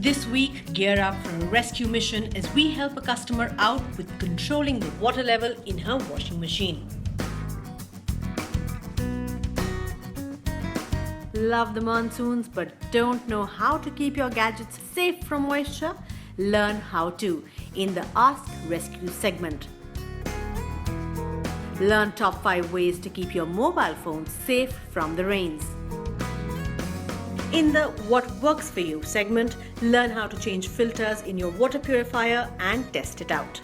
This week, gear up for a rescue mission as we help a customer out with controlling the water level in her washing machine. Love the monsoons but don't know how to keep your gadgets safe from moisture? Learn how to in the Ask Rescue segment. Learn top 5 ways to keep your mobile phone safe from the rains. In the What Works For You segment, learn how to change filters in your water purifier and test it out.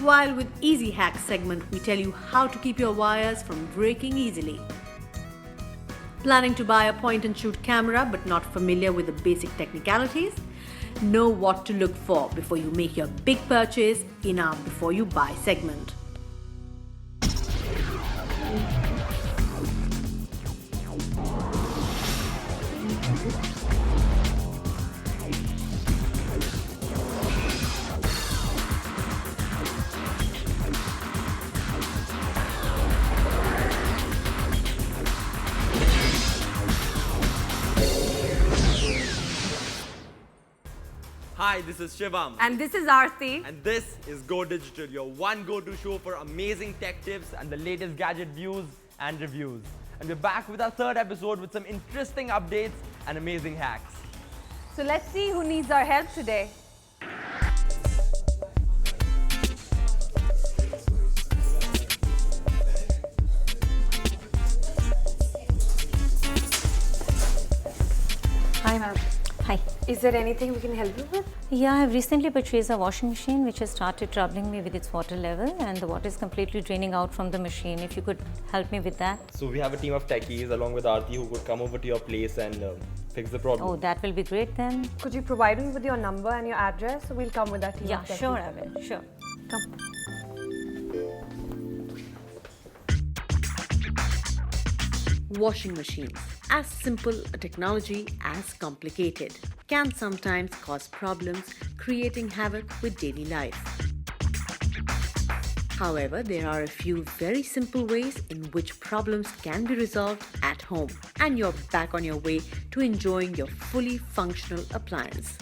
While with Easy Hacks segment, we tell you how to keep your wires from breaking easily. Planning to buy a point-and-shoot camera but not familiar with the basic technicalities? Know what to look for before you make your big purchase in our Before You Buy segment. Hi, this is Shivam. And this is Aarti. And this is Go Digital, your one go-to show for amazing tech tips and the latest gadget views and reviews. And we're back with our third episode with some interesting updates and amazing hacks. So let's see who needs our help today. Hi, ma'am. Hi. Is there anything we can help you with? Yeah, I have recently purchased a washing machine which has started troubling me with its water level, and the water is completely draining out from the machine. If you could help me with that. So we have a team of techies along with Aarti who could come over to your place and fix the problem. Oh, that will be great then. Could you provide me with your number and your address? So we'll come with our team. Yeah, of techies. sure I will. Sure. Come. Washing machines, as simple a technology as complicated, can sometimes cause problems, creating havoc with daily life. However, there are a few very simple ways in which problems can be resolved at home, and you're back on your way to enjoying your fully functional appliance.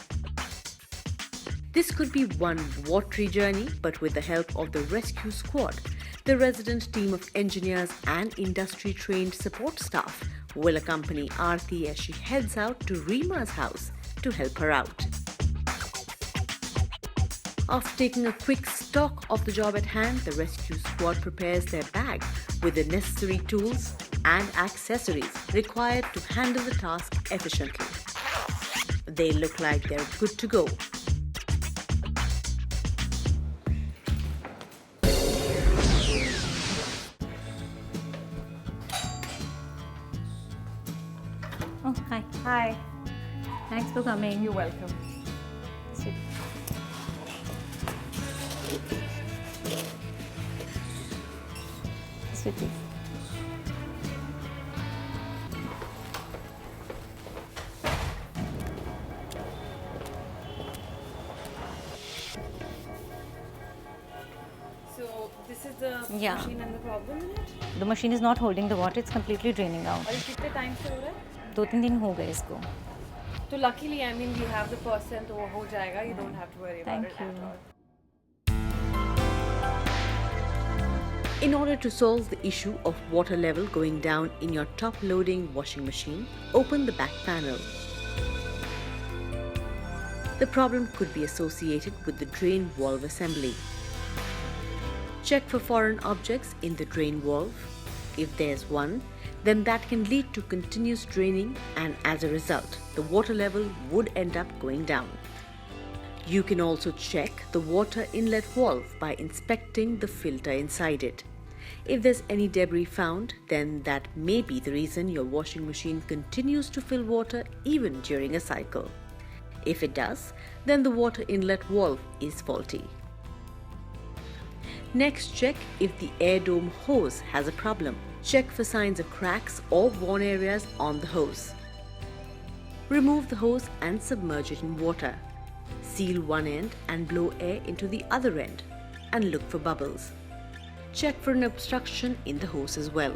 This could be one watery journey, but with the help of the rescue squad, the resident team of engineers and industry-trained support staff will accompany Aarti as she heads out to Reema's house to help her out. After taking a quick stock of the job at hand, the rescue squad prepares their bag with the necessary tools and accessories required to handle the task efficiently. They look like they're good to go. Oh, hi. Hi. Thanks for coming. You're welcome. Sit. Sit, please. So this is the Yeah. machine and the problem in it? The machine is not holding the water, it's completely draining out. और ये कितने time से हो रहा है? 2-3 दिन हो गए इसको. तो luckily, I mean, we have the person, तो वो हो जाएगा. You don't have to worry about Thank it at you. all. In order to solve the issue of water level going down in your top-loading washing machine, open the back panel. The problem could be associated with the drain valve assembly. Check for foreign objects in the drain valve. If there's one, then that can lead to continuous draining, and as a result, the water level would end up going down. You can also check the water inlet valve by inspecting the filter inside it. If there's any debris found, then that may be the reason your washing machine continues to fill water even during a cycle. If it does, then the water inlet valve is faulty. Next, check if the air dome hose has a problem. Check for signs of cracks or worn areas on the hose. Remove the hose and submerge it in water. Seal one end and blow air into the other end and look for bubbles. Check for an obstruction in the hose as well.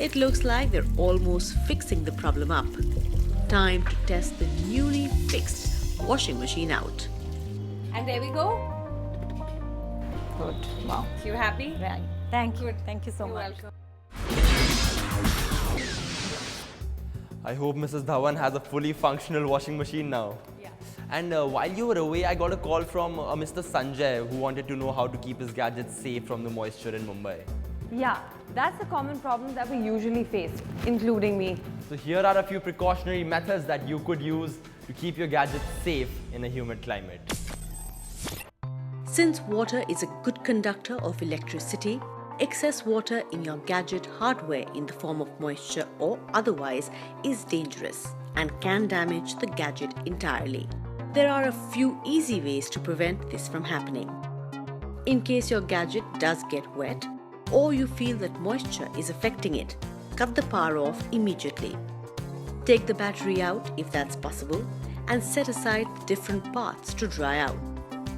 It looks like they're almost fixing the problem up. Time to test the newly fixed washing machine out. And there we go. Good. Wow. You happy? Right. Thank you. Good. Thank you so You're much. welcome. I hope Mrs. Dhawan has a fully functional washing machine now. Yeah. And while you were away, I got a call from Mr. Sanjay who wanted to know how to keep his gadgets safe from the moisture in Mumbai. Yeah, that's a common problem that we usually face, including me. So here are a few precautionary methods that you could use to keep your gadgets safe in a humid climate. Since water is a good conductor of electricity, excess water in your gadget hardware in the form of moisture or otherwise is dangerous and can damage the gadget entirely. There are a few easy ways to prevent this from happening. In case your gadget does get wet or you feel that moisture is affecting it, cut the power off immediately. Take the battery out if that's possible and set aside the different parts to dry out.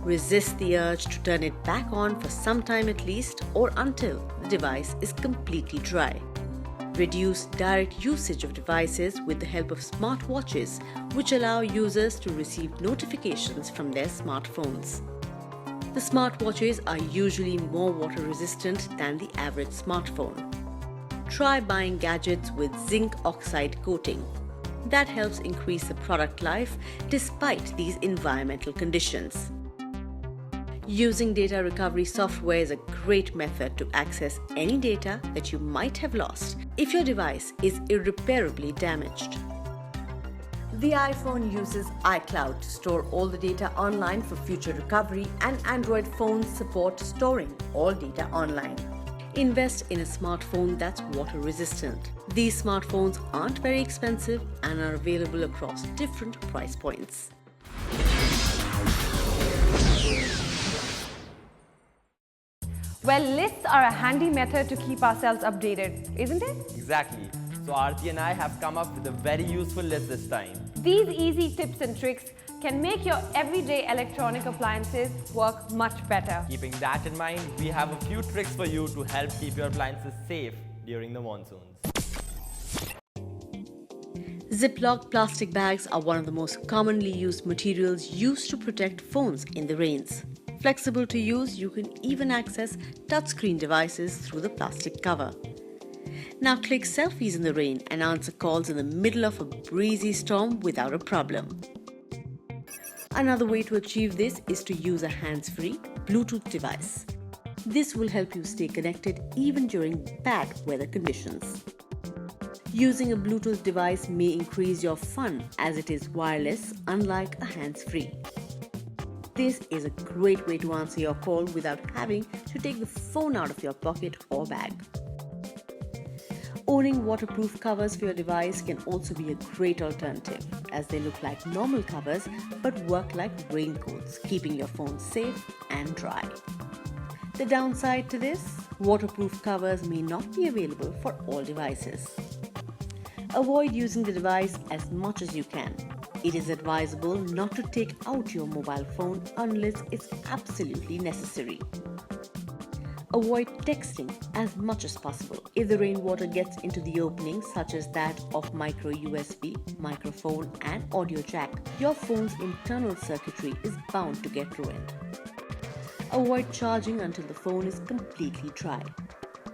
Resist the urge to turn it back on for some time at least or until the device is completely dry. Reduce direct usage of devices with the help of smartwatches, which allow users to receive notifications from their smartphones. The smartwatches are usually more water resistant than the average smartphone. Try buying gadgets with zinc oxide coating. That helps increase the product life despite these environmental conditions. Using data recovery software is a great method to access any data that you might have lost if your device is irreparably damaged. The iPhone uses iCloud to store all the data online for future recovery, and Android phones support storing all data online. Invest in a smartphone that's water resistant. These smartphones aren't very expensive and are available across different price points. Well, lists are a handy method to keep ourselves updated, isn't it? Exactly. So Aarti and I have come up with a very useful list this time. These easy tips and tricks can make your everyday electronic appliances work much better. Keeping that in mind, we have a few tricks for you to help keep your appliances safe during the monsoons. Ziploc plastic bags are one of the most commonly used materials used to protect phones in the rains. Flexible to use, you can even access touchscreen devices through the plastic cover. Now click selfies in the rain and answer calls in the middle of a breezy storm without a problem. Another way to achieve this is to use a hands-free Bluetooth device. This will help you stay connected even during bad weather conditions. Using a Bluetooth device may increase your fun as it is wireless, unlike a hands-free. This is a great way to answer your call without having to take the phone out of your pocket or bag. Owning waterproof covers for your device can also be a great alternative, as they look like normal covers but work like raincoats, keeping your phone safe and dry. The downside to this, waterproof covers may not be available for all devices. Avoid using the device as much as you can. It is advisable not to take out your mobile phone unless it's absolutely necessary. Avoid texting as much as possible. If the rainwater gets into the openings such as that of micro USB, microphone and audio jack, your phone's internal circuitry is bound to get ruined. Avoid charging until the phone is completely dry.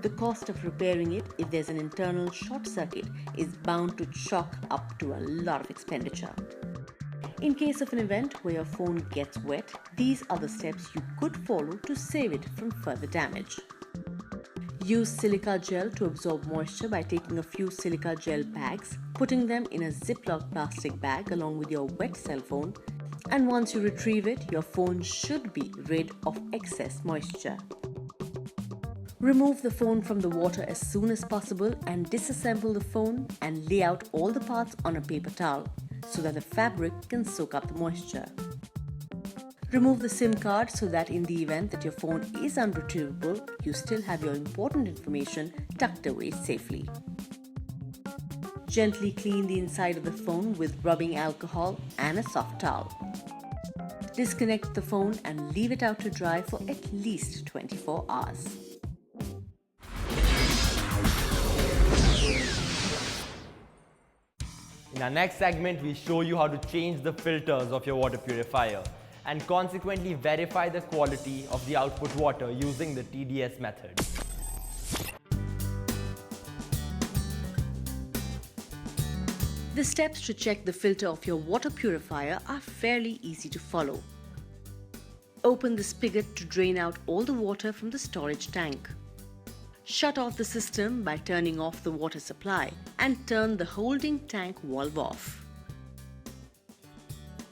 The cost of repairing it if there's an internal short circuit is bound to chalk up to a lot of expenditure. In case of an event where your phone gets wet, these are the steps you could follow to save it from further damage. Use silica gel to absorb moisture by taking a few silica gel bags, putting them in a Ziploc plastic bag along with your wet cell phone, and once you retrieve it, your phone should be rid of excess moisture. Remove the phone from the water as soon as possible and disassemble the phone and lay out all the parts on a paper towel so that the fabric can soak up the moisture. Remove the SIM card so that in the event that your phone is unretrievable, you still have your important information tucked away safely. Gently clean the inside of the phone with rubbing alcohol and a soft towel. Disconnect the phone and leave it out to dry for at least 24 hours. In our next segment, we show you how to change the filters of your water purifier and consequently verify the quality of the output water using the TDS method. The steps to check the filter of your water purifier are fairly easy to follow. Open the spigot to drain out all the water from the storage tank. Shut off the system by turning off the water supply and turn the holding tank valve off.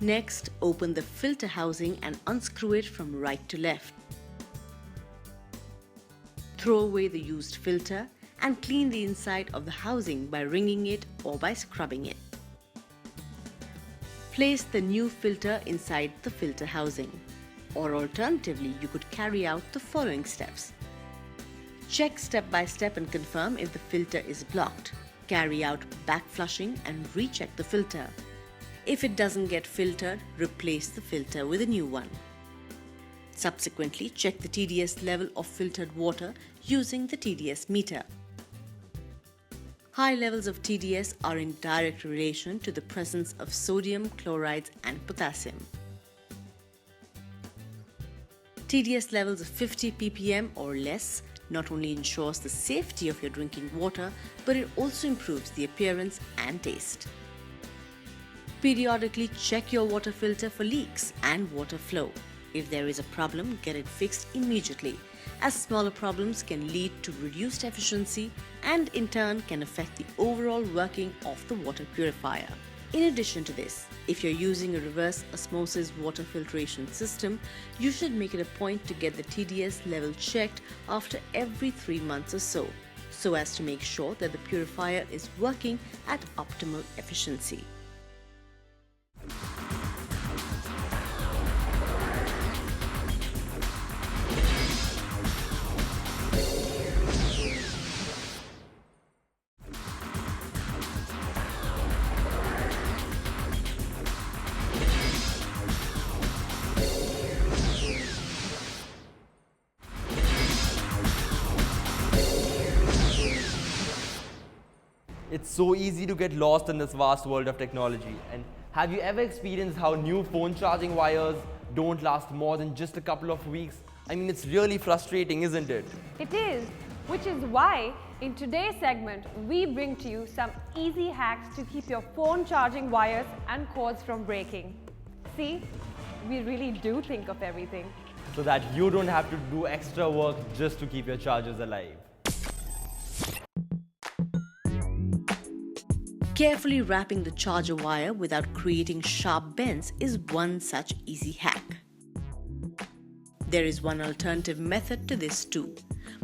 Next, open the filter housing and unscrew it from right to left. Throw away the used filter and clean the inside of the housing by wringing it or by scrubbing it. Place the new filter inside the filter housing, or alternatively, you could carry out the following steps. Check step by step and confirm if the filter is blocked. Carry out back flushing and recheck the filter. If it doesn't get filtered, replace the filter with a new one. Subsequently, check the TDS level of filtered water using the TDS meter. High levels of TDS are in direct relation to the presence of sodium, chlorides and potassium. TDS levels of 50 ppm or less not only ensures the safety of your drinking water, but it also improves the appearance and taste. Periodically check your water filter for leaks and water flow. If there is a problem, get it fixed immediately, as smaller problems can lead to reduced efficiency and in turn can affect the overall working of the water purifier. In addition to this, if you're using a reverse osmosis water filtration system, you should make it a point to get the TDS level checked after every 3 months or so as to make sure that the purifier is working at optimal efficiency. It's so easy to get lost in this vast world of technology. And have you ever experienced how new phone charging wires don't last more than just a couple of weeks? I mean, it's really frustrating, isn't it? It is, which is why in today's segment, we bring to you some easy hacks to keep your phone charging wires and cords from breaking. See, we really do think of everything. So that you don't have to do extra work just to keep your chargers alive. Carefully wrapping the charger wire without creating sharp bends is one such easy hack. There is one alternative method to this too.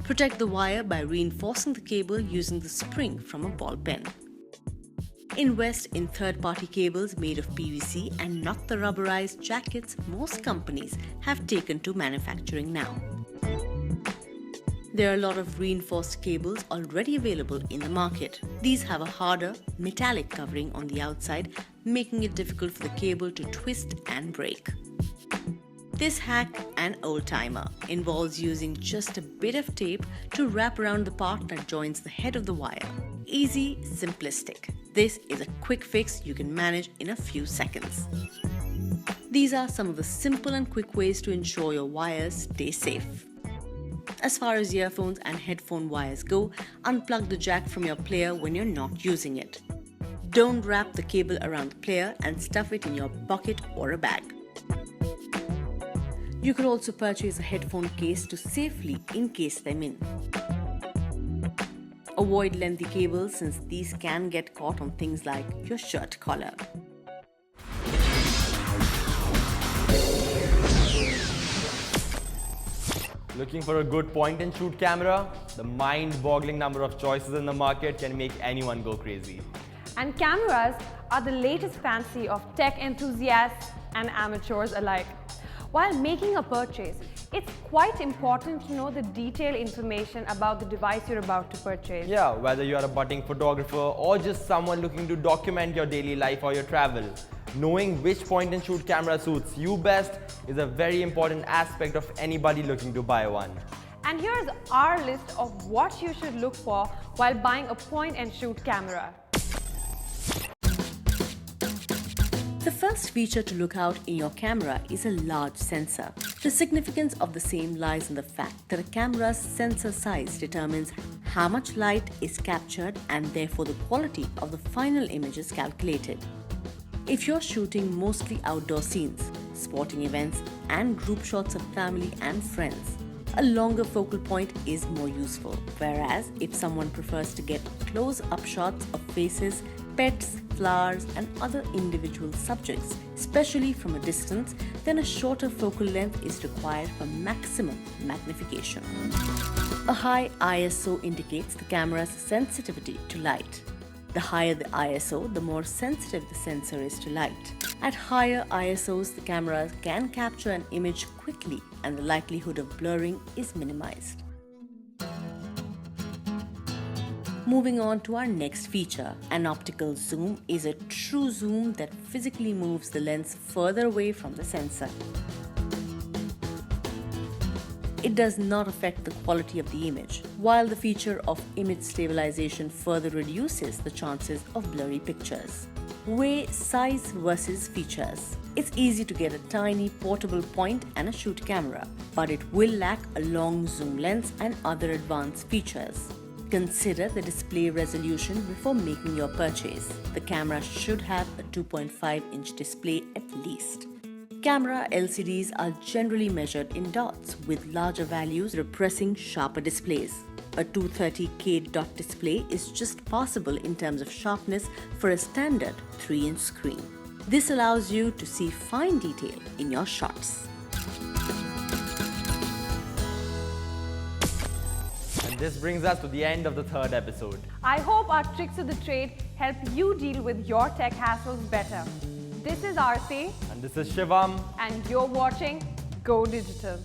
Protect the wire by reinforcing the cable using the spring from a ball pen. Invest in third-party cables made of PVC and not the rubberized jackets most companies have taken to manufacturing now. There are a lot of reinforced cables already available in the market. These have a harder, metallic covering on the outside, making it difficult for the cable to twist and break. This hack, an old-timer, involves using just a bit of tape to wrap around the part that joins the head of the wire. Easy, simplistic. This is a quick fix you can manage in a few seconds. These are some of the simple and quick ways to ensure your wires stay safe. As far as earphones and headphone wires go, unplug the jack from your player when you're not using it. Don't wrap the cable around the player and stuff it in your pocket or a bag. You could also purchase a headphone case to safely encase them in. Avoid lengthy cables since these can get caught on things like your shirt collar. Looking for a good point-and-shoot camera? The mind-boggling number of choices in the market can make anyone go crazy. And cameras are the latest fancy of tech enthusiasts and amateurs alike. While making a purchase, it's quite important to know the detailed information about the device you're about to purchase. Yeah, whether you're a budding photographer or just someone looking to document your daily life or your travel, knowing which point-and-shoot camera suits you best is a very important aspect of anybody looking to buy one. And here's our list of what you should look for while buying a point-and-shoot camera. The first feature to look out in your camera is a large sensor. The significance of the same lies in the fact that a camera's sensor size determines how much light is captured and therefore the quality of the final image is calculated. If you're shooting mostly outdoor scenes, sporting events, and group shots of family and friends, a longer focal point is more useful. Whereas if someone prefers to get close-up shots of faces, pets, flowers, and other individual subjects, especially from a distance, then a shorter focal length is required for maximum magnification. A high ISO indicates the camera's sensitivity to light. The higher the ISO, the more sensitive the sensor is to light. At higher ISOs, the camera can capture an image quickly and the likelihood of blurring is minimized. Moving on to our next feature, an optical zoom is a true zoom that physically moves the lens further away from the sensor. It does not affect the quality of the image, while the feature of image stabilization further reduces the chances of blurry pictures. Weigh size versus features. It's easy to get a tiny portable point and a shoot camera, but it will lack a long zoom lens and other advanced features. Consider the display resolution before making your purchase. The camera should have a 2.5-inch display at least. Camera LCDs are generally measured in dots, with larger values repressing sharper displays. A 230K dot display is just passable in terms of sharpness for a standard 3-inch screen. This allows you to see fine detail in your shots. And this brings us to the end of the third episode. I hope our tricks of the trade help you deal with your tech hassles better. This is Aarti, And this is Shivam. and you're watching Go Digital.